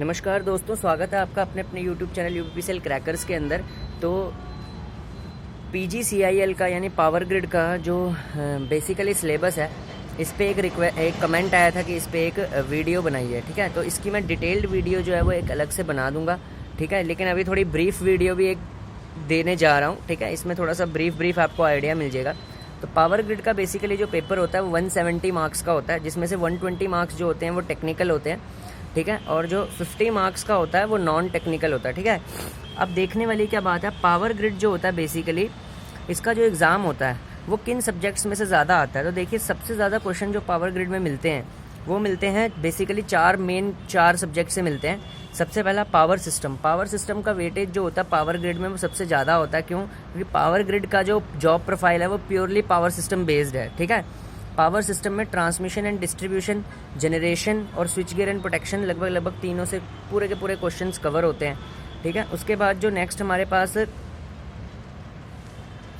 नमस्कार दोस्तों, स्वागत है आपका अपने अपने YouTube चैनल यूपीपीसीएल क्रैकर्स के अंदर। तो पीजीसीआईएल का यानी पावर ग्रिड का जो बेसिकली सिलेबस है, इस पे एक कमेंट आया था कि इस पे एक वीडियो बनाई है। ठीक है, तो इसकी मैं डिटेल्ड वीडियो जो है वो एक अलग से बना दूंगा। ठीक है, लेकिन अभी थोड़ी ब्रीफ वीडियो भी एक देने जा रहा हूँ। ठीक है, इसमें थोड़ा सा ब्रीफ आपको आइडिया मिल जाएगा। तो पावर ग्रिड का बेसिकली जो पेपर होता है वो 170 मार्क्स का होता है, जिसमें से 120 मार्क्स जो होते हैं वो टेक्निकल होते हैं। ठीक है, और जो 50 मार्क्स का होता है वो नॉन टेक्निकल होता है। ठीक है, अब देखने वाली क्या बात है, पावर ग्रिड जो होता है बेसिकली इसका जो एग्ज़ाम होता है वो किन सब्जेक्ट्स में से ज़्यादा आता है। तो देखिए, सबसे ज़्यादा क्वेश्चन जो पावर ग्रिड में मिलते हैं वो मिलते हैं बेसिकली चार सब्जेक्ट से मिलते हैं। सबसे पहला पावर सिस्टम का वेटेज जो होता है पावर ग्रिड में वो सबसे ज़्यादा होता है। क्यों? क्योंकि पावर ग्रिड का जो जॉब प्रोफाइल है वो प्योरली पावर सिस्टम बेस्ड है। ठीक है, पावर सिस्टम में ट्रांसमिशन एंड डिस्ट्रीब्यूशन, जनरेशन और स्विच गियर एंड प्रोटेक्शन लगभग तीनों से पूरे के पूरे क्वेश्चंस कवर होते हैं। ठीक है, उसके बाद जो नेक्स्ट हमारे पास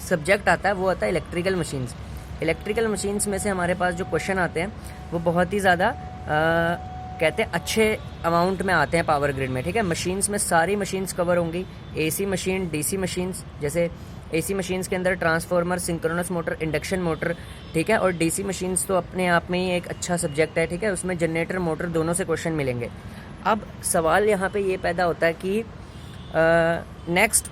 सब्जेक्ट आता है वो आता है इलेक्ट्रिकल मशीन्स। इलेक्ट्रिकल मशीन्स में से हमारे पास जो क्वेश्चन आते हैं वो बहुत ही ज़्यादा कहते हैं अच्छे अमाउंट में आते हैं पावर ग्रिड में। ठीक है, मशीन्स में सारी मशीन्स कवर होंगी, एसी मशीन, डीसी मशीन्स। जैसे एसी मशीन्स के अंदर transformer, synchronous motor, induction motor. ठीक है, और डीसी मशीन्स तो अपने आप में ही एक अच्छा सब्जेक्ट है। ठीक है, उसमें जनरेटर, मोटर दोनों से क्वेश्चन मिलेंगे। अब सवाल यहाँ पे ये पैदा होता है कि नेक्स्ट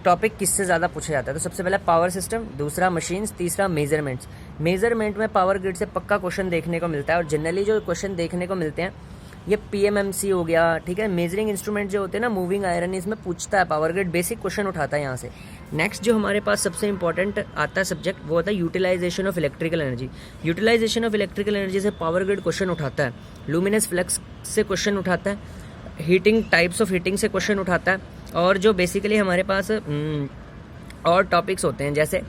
टॉपिक किससे ज़्यादा पूछा जाता है। तो सबसे पहले पावर सिस्टम, दूसरा मशीन्स, तीसरा मेजरमेंट्स। मेजरमेंट में पावर ग्रिड से पक्का क्वेश्चन देखने को मिलता है, और जनरली जो क्वेश्चन देखने को मिलते हैं ये पीएमएमसी हो गया। ठीक है, मेजरिंग इंस्ट्रूमेंट जो होते हैं ना, मूविंग आयरन, इसमें पूछता है पावर ग्रिड, बेसिक क्वेश्चन उठाता है यहाँ से। नेक्स्ट जो हमारे पास सबसे इंपॉर्टेंट आता है सब्जेक्ट वो होता है utilization of electrical energy. Utilization of electrical energy से पावर ग्रिड क्वेश्चन उठाता है, लुमिनस फ्लक्स से क्वेश्चन उठाता है, हीटिंग, टाइप्स ऑफ हीटिंग से क्वेश्चन उठाता है, और जो बेसिकली हमारे पास और टॉपिक्स होते हैं जैसे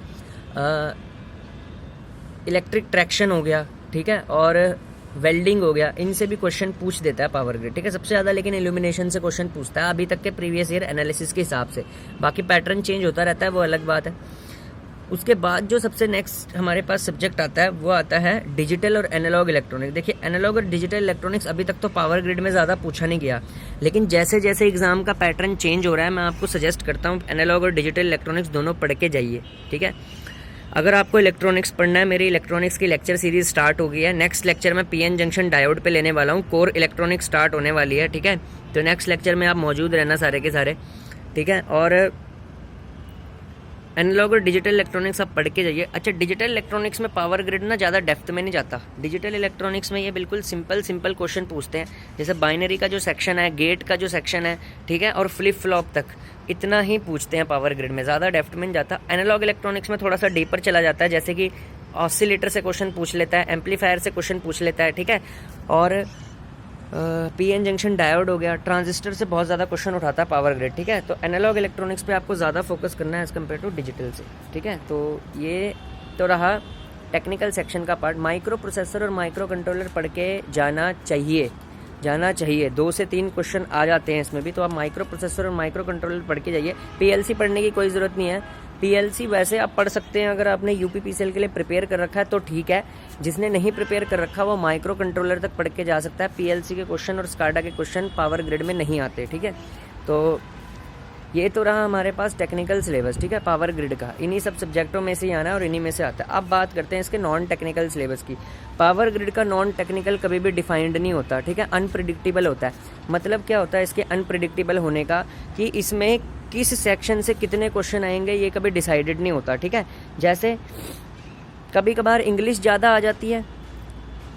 इलेक्ट्रिक ट्रैक्शन हो गया। ठीक है, और वेल्डिंग हो गया, इनसे भी क्वेश्चन पूछ देता है पावर ग्रिड। ठीक है, सबसे ज़्यादा लेकिन इल्यूमिनेशन से क्वेश्चन पूछता है अभी तक के प्रीवियस ईयर एनालिसिस के हिसाब से। बाकी पैटर्न चेंज होता रहता है, वो अलग बात है। उसके बाद जो सबसे नेक्स्ट हमारे पास सब्जेक्ट आता है वो आता है डिजिटल और एनालॉग इलेक्ट्रॉनिक्स। देखिए, एनालॉग और डिजिटल इलेक्ट्रॉनिक्स अभी तक तो पावर ग्रिड में ज़्यादा पूछा नहीं गया, लेकिन जैसे जैसे एग्जाम का पैटर्न चेंज हो रहा है मैं आपको सजेस्ट करता हूँ एनालॉग और डिजिटल इलेक्ट्रॉनिक्स दोनों पढ़ के जाइए। ठीक है, अगर आपको इलेक्ट्रॉनिक्स पढ़ना है, मेरी इलेक्ट्रॉनिक्स की लेक्चर सीरीज स्टार्ट हो गई है। नेक्स्ट लेक्चर में पीएन जंक्शन डायोड पे लेने वाला हूँ, कोर इलेक्ट्रॉनिक्स स्टार्ट होने वाली है। ठीक है, तो नेक्स्ट लेक्चर में आप मौजूद रहना सारे के सारे। ठीक है, और एनालॉग और डिजिटल इलेक्ट्रॉनिक्स आप पढ़ के जाइए। अच्छा, डिजिटल इलेक्ट्रॉनिक्स में पावर ग्रिड ना ज़्यादा डेप्थ में नहीं जाता। डिजिटल इलेक्ट्रॉनिक्स में ये बिल्कुल सिंपल क्वेश्चन पूछते हैं, जैसे बाइनरी का जो सेक्शन है, गेट का जो सेक्शन है, ठीक है, और फ्लिप फ्लॉप तक, इतना ही पूछते हैं पावर ग्रिड में, ज़्यादा डेप्थ में नहीं जाता। एनालॉग इलेक्ट्रॉनिक्स में थोड़ा सा डीपर चला जाता है, जैसे कि ऑसिलेटर से क्वेश्चन पूछ लेता है, एम्पलीफायर से क्वेश्चन पूछ लेता है। ठीक है, और पीएन जंक्शन डायोड हो गया, ट्रांजिस्टर से बहुत ज़्यादा क्वेश्चन उठाता है पावर ग्रिड। ठीक है, तो एनालॉग इलेक्ट्रॉनिक्स पे आपको ज़्यादा फोकस करना है एज़ कम्पेयर टू डिजिटल से। ठीक है, तो ये तो रहा टेक्निकल सेक्शन का पार्ट। माइक्रो प्रोसेसर और माइक्रो कंट्रोलर पढ़ के जाना चाहिए। 2 से 3 क्वेश्चन आ जाते हैं इसमें भी, तो आप माइक्रो प्रोसेसर और माइक्रो कंट्रोलर पढ़ के जाइए। पीएलसी पढ़ने की कोई ज़रूरत नहीं है। पीएलसी वैसे आप पढ़ सकते हैं, अगर आपने यूपीपीसीएल के लिए प्रिपेयर कर रखा है तो ठीक है। जिसने नहीं प्रिपेयर कर रखा वो माइक्रो कंट्रोलर तक पढ़ के जा सकता है। पीएलसी के क्वेश्चन और स्काडा के क्वेश्चन पावर ग्रिड में नहीं आते। ठीक है, तो ये तो रहा हमारे पास टेक्निकल सिलेबस। ठीक है, पावर ग्रिड का इन्हीं सब सब्जेक्टों में से ही आना है और इन्हीं में से आता है। अब बात करते हैं इसके नॉन टेक्निकल सिलेबस की। पावर ग्रिड का नॉन टेक्निकल कभी भी डिफाइंड नहीं होता। ठीक है, अनप्रिडिक्टेबल होता है। मतलब क्या होता है इसके अनप्रिडिक्टेबल होने का, कि इसमें किस सेक्शन से कितने क्वेश्चन आएंगे ये कभी डिसाइडेड नहीं होता। ठीक है, जैसे कभी कभार इंग्लिश ज़्यादा आ जाती है,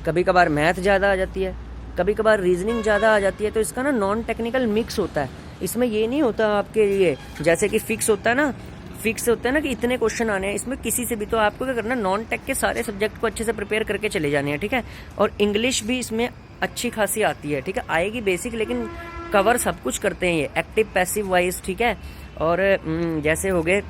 कभी कभार मैथ ज़्यादा आ जाती है, कभी कभार रीजनिंग ज़्यादा आ जाती है, तो इसका ना नॉन टेक्निकल मिक्स होता है। इसमें ये नहीं होता आपके लिए जैसे कि फिक्स होता है ना कि इतने क्वेश्चन आने हैं। इसमें किसी से भी, तो आपको क्या करना, नॉन टेक के सारे सब्जेक्ट को अच्छे से प्रिपेयर करके चले जाने हैं। ठीक है, और इंग्लिश भी इसमें अच्छी खासी आती है। ठीक है, आएगी बेसिक, लेकिन कवर सब कुछ करते हैं ये, एक्टिव पैसिव वाइज। ठीक है, और जैसे हो गए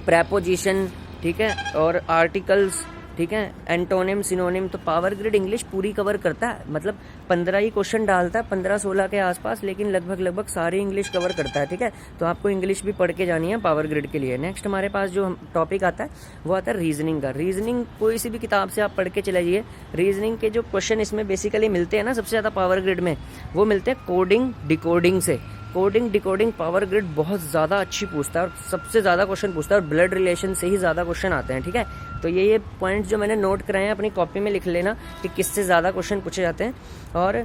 प्रेपोजिशन, ठीक है, और आर्टिकल्स, ठीक है, एंटोनिम, सिनोनिम। तो पावर ग्रिड इंग्लिश पूरी कवर करता है, मतलब 15 ही क्वेश्चन डालता है, 15-16 के आसपास, लेकिन लगभग सारी इंग्लिश कवर करता है। ठीक है, तो आपको इंग्लिश भी पढ़ के जानी है पावर ग्रिड के लिए। नेक्स्ट हमारे पास जो टॉपिक आता है वो आता है रीजनिंग का। रीजनिंग कोई सी भी किताब से आप पढ़ के चले जाइए, रीजनिंग के जो क्वेश्चन इसमें बेसिकली मिलते हैं ना सबसे ज़्यादा पावर ग्रिड में, वो मिलते हैं कोडिंग डिकोडिंग से। कोडिंग डिकोडिंग पावर ग्रिड बहुत ज़्यादा अच्छी पूछता है और सबसे ज़्यादा क्वेश्चन पूछता है, और ब्लड रिलेशन से ही ज़्यादा क्वेश्चन आते हैं। ठीक है, तो ये पॉइंट जो मैंने नोट कराए हैं अपनी कॉपी में लिख लेना कि किससे ज़्यादा क्वेश्चन पूछे जाते हैं। और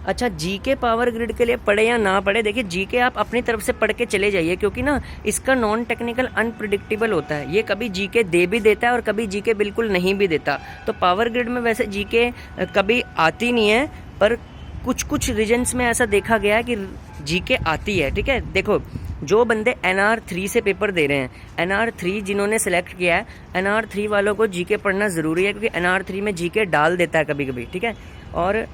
अच्छा, जीके पावर ग्रिड के लिए पढ़े या ना पढ़े, देखिए जीके आप अपनी तरफ से पढ़ के चले जाइए, क्योंकि ना इसका नॉन टेक्निकल अनप्रिडिक्टेबल होता है। ये कभी जीके दे भी देता है और कभी जीके बिल्कुल नहीं भी देता। तो पावर ग्रिड में वैसे जीके कभी आती नहीं है, पर कुछ रीजन्स में ऐसा देखा गया है कि जीके आती है। ठीक है, देखो जो बंदे NR3 से पेपर दे रहे हैं, NR3 जिन्होंने सेलेक्ट किया है, NR3 वालों को जीके पढ़ना ज़रूरी है, क्योंकि NR3 में जीके डाल देता है कभी कभी। ठीक है, और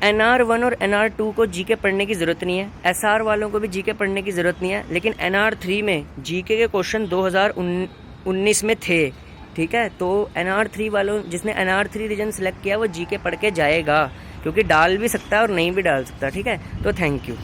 NR1 और NR2 को जीके पढ़ने की ज़रूरत नहीं है, SR वालों को भी जीके पढ़ने की ज़रूरत नहीं है, लेकिन NR3 में जीके के क्वेश्चन 2019 में थे। ठीक है, तो NR3 वालों, जिसने NR3 रीजन सेलेक्ट किया वो जीके पढ़ के जाएगा, क्योंकि डाल भी सकता है और नहीं भी डाल सकता। ठीक है, तो थैंक यू।